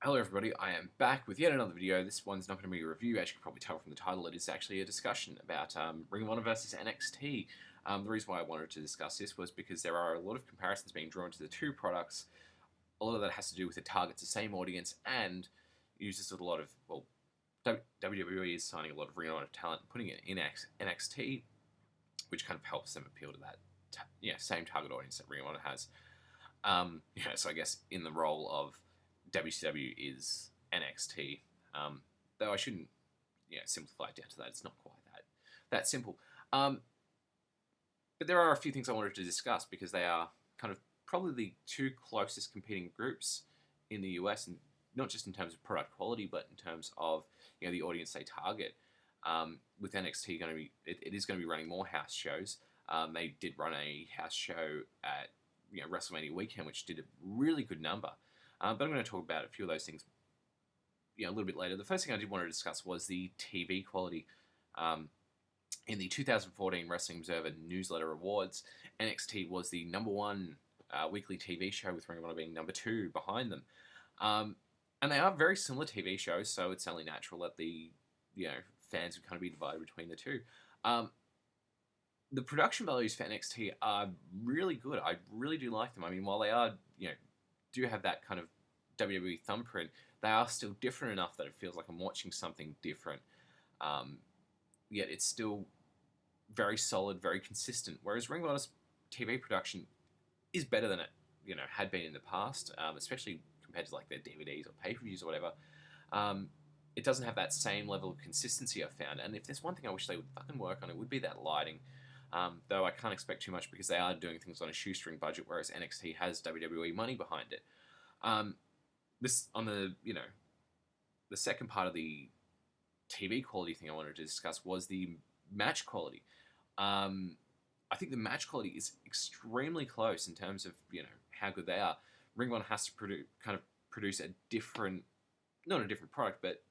Hello everybody, I am back with yet another video. This one's not going to be a review, as you can probably tell from the title. It is actually a discussion about Ring of Honor versus NXT. The reason why I wanted to discuss this was because there are a lot of comparisons being drawn to the two products. A lot of that has to do with it targets the same audience and uses a lot of, well, WWE is signing a lot of Ring of Honor talent and putting it in NXT, which kind of helps them appeal to that same target audience that Ring of Honor has. So I guess in the role of WCW is NXT, though I shouldn't simplify it down to that. It's not quite that simple. But there are a few things I wanted to discuss because they are kind of probably the two closest competing groups in the US, and not just in terms of product quality, but in terms of the audience they target. With NXT going to be, it is going to be running more house shows. They did run a house show at WrestleMania weekend, which did a really good number. But I'm going to talk about a few of those things a little bit later. The first thing I did want to discuss was the TV quality. In the 2014 Wrestling Observer Newsletter Awards, NXT was the #1 weekly TV show, with Ring of Honor being #2 behind them. And they are very similar TV shows, so it's only natural that the fans would kind of be divided between the two. The production values for NXT are really good. I really do like them. I mean, while they are, do have that kind of WWE thumbprint, they are still different enough that it feels like I'm watching something different. Yet it's still very solid, very consistent. Whereas Ring of Honor's TV production is better than it, had been in the past, especially compared to like their DVDs or pay-per-views or whatever. It doesn't have that same level of consistency I've found. And if there's one thing I wish they would fucking work on, it would be that lighting. Though I can't expect too much because they are doing things on a shoestring budget, whereas NXT has WWE money behind it. This on the the second part of the TV quality thing I wanted to discuss was the match quality. I think the match quality is extremely close in terms of how good they are. Ring of Honor has to produce a different, not a different product, but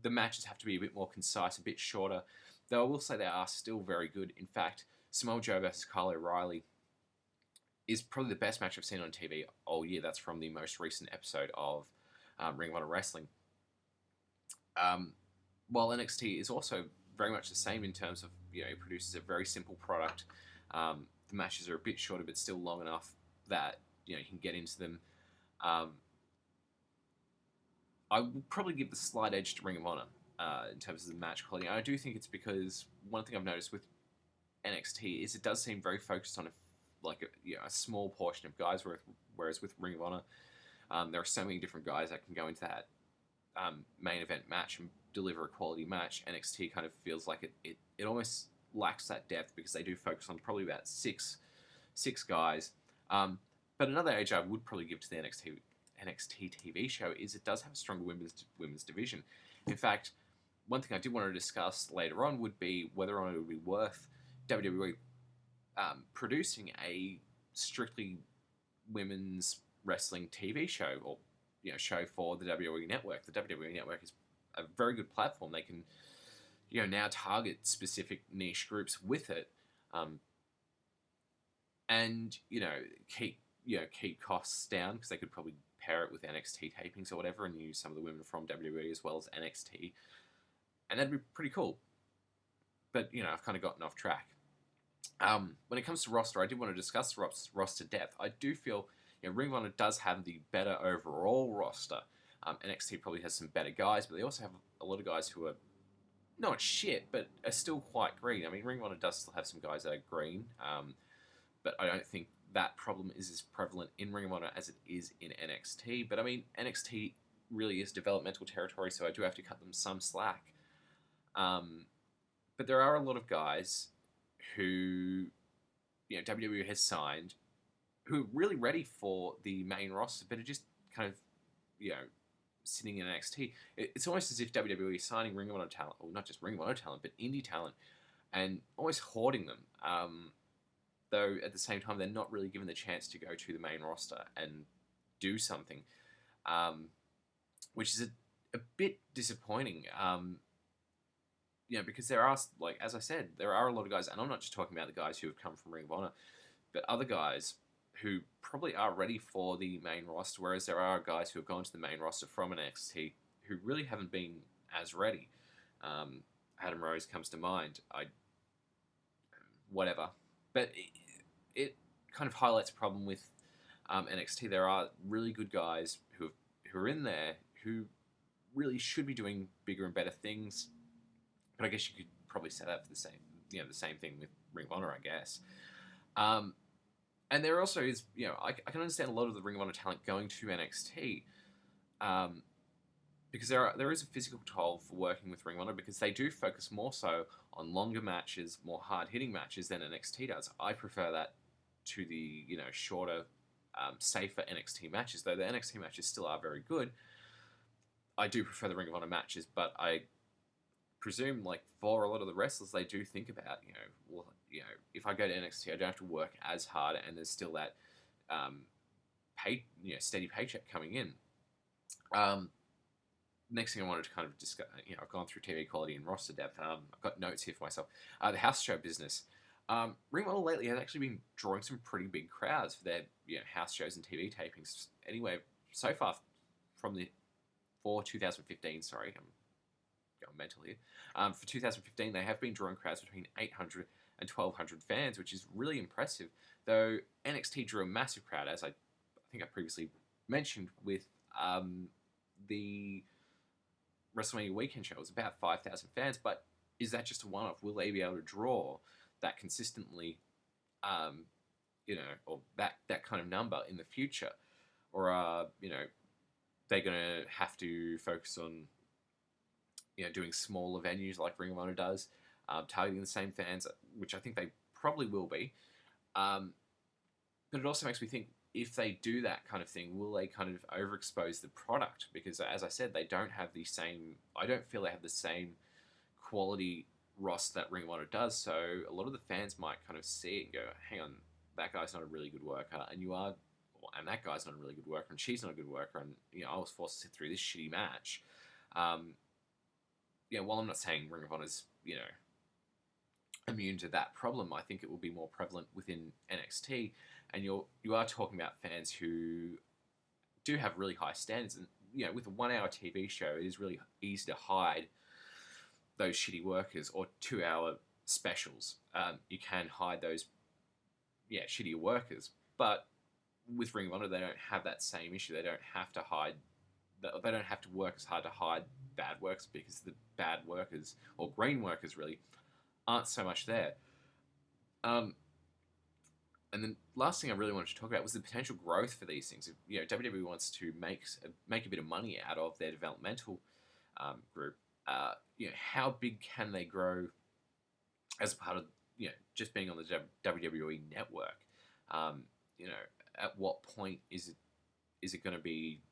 the matches have to be a bit more concise, a bit shorter. Though I will say they are still very good. In fact, Samoa Joe versus Kyle O'Reilly is probably the best match I've seen on TV all year. That's from the most recent episode of Ring of Honor Wrestling. While NXT is also very much the same in terms of, it produces a very simple product. The matches are a bit shorter, but still long enough that, you can get into them. I will probably give the slight edge to Ring of Honor in terms of the match quality. And I do think it's because one thing I've noticed with NXT is it does seem very focused on a small portion of guys, whereas with Ring of Honor, there are so many different guys that can go into that main event match and deliver a quality match. NXT kind of feels like it almost lacks that depth because they do focus on probably about six guys. But another edge I would probably give to the NXT TV show is it does have a stronger women's division. In fact, one thing I did want to discuss later on would be whether or not it would be worth WWE producing a strictly women's wrestling TV show or show for the WWE Network. The WWE Network is a very good platform. They can now target specific niche groups with it, and keep costs down because they could probably pair it with NXT tapings or whatever and use some of the women from WWE as well as NXT, and that'd be pretty cool. But I've kind of gotten off track. When it comes to roster, I did want to discuss roster depth. I do feel Ring of Honor does have the better overall roster. NXT probably has some better guys, but they also have a lot of guys who are not shit, but are still quite green. I mean, Ring of Honor does still have some guys that are green, but I don't think that problem is as prevalent in Ring of Honor as it is in NXT. But I mean, NXT really is developmental territory, so I do have to cut them some slack. But there are a lot of guys who WWE has signed who are really ready for the main roster, but are just kind of sitting in NXT. It's almost as if WWE is signing Ring of Honor talent, or not just Ring of Honor talent, but indie talent, and almost hoarding them. Though at the same time, they're not really given the chance to go to the main roster and do something, which is a bit disappointing. Because there are, as I said, there are a lot of guys, and I'm not just talking about the guys who have come from Ring of Honor, but other guys who probably are ready for the main roster, whereas there are guys who have gone to the main roster from NXT who really haven't been as ready. Adam Rose comes to mind. Whatever, but it kind of highlights a problem with NXT. There are really good guys who are in there who really should be doing bigger and better things, but I guess you could probably say that for the same thing with Ring of Honor, I guess. And there also is, I can understand a lot of the Ring of Honor talent going to NXT, because there is a physical toll for working with Ring of Honor, because they do focus more so on longer matches, more hard-hitting matches than NXT does. I prefer that to the, shorter, safer NXT matches, though the NXT matches still are very good. I do prefer the Ring of Honor matches, but I presume, like, for a lot of the wrestlers, they do think about, if I go to NXT, I don't have to work as hard, and there's still that steady paycheck coming in. Next thing I wanted to kind of discuss, I've gone through TV quality and roster depth. I've got notes here for myself. The house show business. Ring of Honor lately has actually been drawing some pretty big crowds for their house shows and TV tapings. Anyway, so far for 2015, sorry, I'm going mental here. For 2015, they have been drawing crowds between 800 and 1,200 fans, which is really impressive. Though NXT drew a massive crowd, as I think I previously mentioned, with the WrestleMania weekend show. It was about 5,000 fans, but is that just a one-off? Will they be able to draw that consistently, or that kind of number in the future? Or are, they going to have to focus on, doing smaller venues like Ring of Honor does, targeting the same fans, which I think they probably will be. But it also makes me think, if they do that kind of thing, will they kind of overexpose the product? Because, as I said, they don't have the same... I don't feel they have the same quality roster that Ring of Honor does, so a lot of the fans might kind of see it and go, hang on, that guy's not a really good worker, and that guy's not a really good worker, and she's not a good worker, and, I was forced to sit through this shitty match. While I'm not saying Ring of Honor's, immune to that problem, I think it will be more prevalent within NXT, and you are talking about fans who do have really high standards, and with a 1-hour TV show, it is really easy to hide those shitty workers, or 2-hour specials. You can hide those shitty workers, but with Ring of Honor, they don't have that same issue. They don't have to hide. They don't have to work as hard to hide bad workers, because the bad workers, or green workers really, aren't so much there. And then last thing I really wanted to talk about was the potential growth for these things. If WWE wants to make a bit of money out of their developmental group, how big can they grow as a part of just being on the WWE network? At what point is it going to be,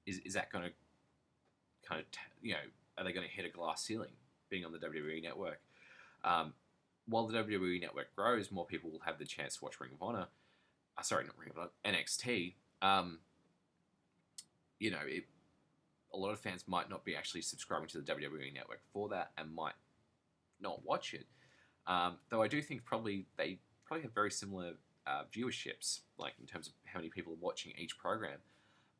is that going to kind of are they going to hit a glass ceiling being on the WWE network? While the WWE network grows, more people will have the chance to watch Ring of Honor. Sorry, not Ring of Honor, NXT. A lot of fans might not be actually subscribing to the WWE network for that, and might not watch it. Though I do think they have very similar viewerships, like in terms of how many people are watching each program.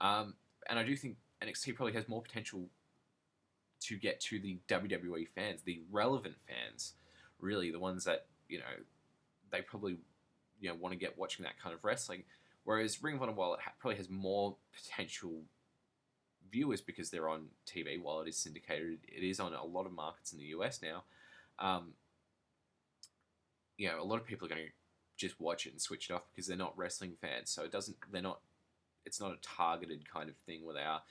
And I do think NXT probably has more potential to get to the WWE fans, the relevant fans, really, the ones that, they probably, want to get watching that kind of wrestling. Whereas Ring of Honor, while it probably has more potential viewers because they're on TV, while it is syndicated, it is on a lot of markets in the US now. A lot of people are going to just watch it and switch it off because they're not wrestling fans. So it's not a targeted kind of thing where they are,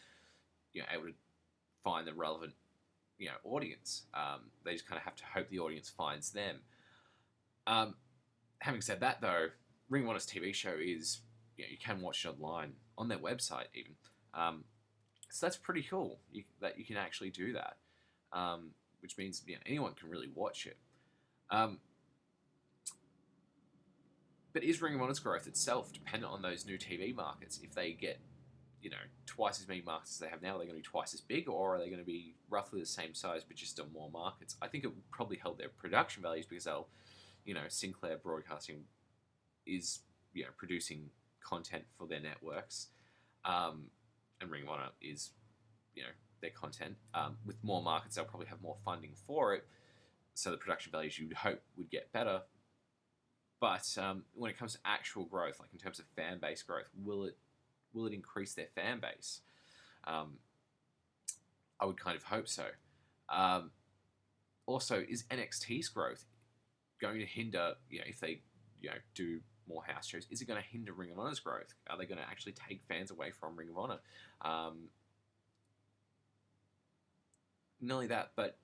able to find the relevant, audience. They just kind of have to hope the audience finds them. Having said that, though, Ring of Honor's TV show is, you can watch it online on their website even. So that's pretty cool that you can actually do that, which means anyone can really watch it. But is Ring of Honor's growth itself dependent on those new TV markets? If they get, twice as many markets as they have now, are they going to be twice as big, or are they going to be roughly the same size but just on more markets? I think it would probably help their production values, because they'll, Sinclair Broadcasting is producing content for their networks, and Ring of Honor is their content. With more markets, they'll probably have more funding for it, so the production values you'd hope would get better. But when it comes to actual growth, like in terms of fan base growth, will it increase their fan base? I would kind of hope so. Also, is NXT's growth going to hinder, if they, do more house shows, is it going to hinder Ring of Honor's growth? Are they going to actually take fans away from Ring of Honor? Not only that, but,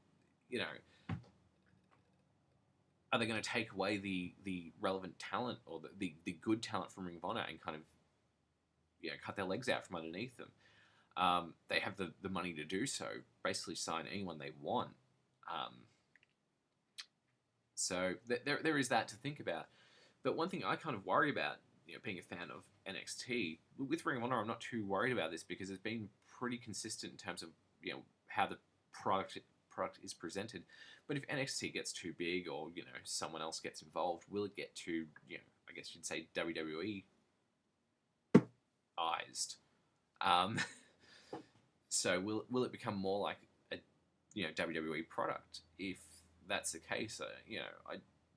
are they going to take away the relevant talent or the good talent from Ring of Honor and kind of, cut their legs out from underneath them? They have the money to do so, basically sign anyone they want. So there is that to think about. But one thing I kind of worry about, being a fan of NXT, with Ring of Honor, I'm not too worried about this because it's been pretty consistent in terms of, how the product is presented. But if NXT gets too big or, someone else gets involved, will it get too, I guess you'd say WWE-ized? So will it become more like a, WWE product? If that's the case,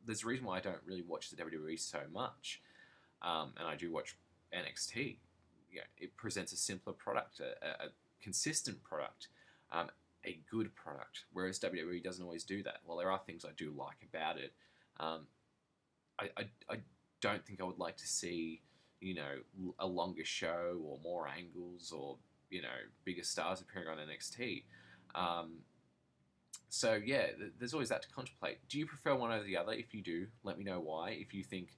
there's a reason why I don't really watch the WWE so much, and I do watch NXT. It presents a simpler product, a consistent product, a good product, whereas WWE doesn't always do that. Well, there are things I do like about it. I don't think I would like to see, a longer show or more angles or, bigger stars appearing on NXT. So yeah, there's always that to contemplate. Do you prefer one over the other? If you do, let me know why. If you think,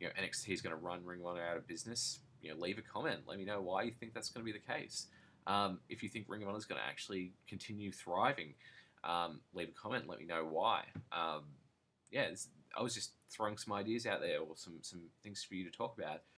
NXT is going to run Ring of Honor out of business, leave a comment. Let me know why you think that's going to be the case. If you think Ring of Honor is going to actually continue thriving, leave a comment. Let me know why. I was just throwing some ideas out there or some things for you to talk about.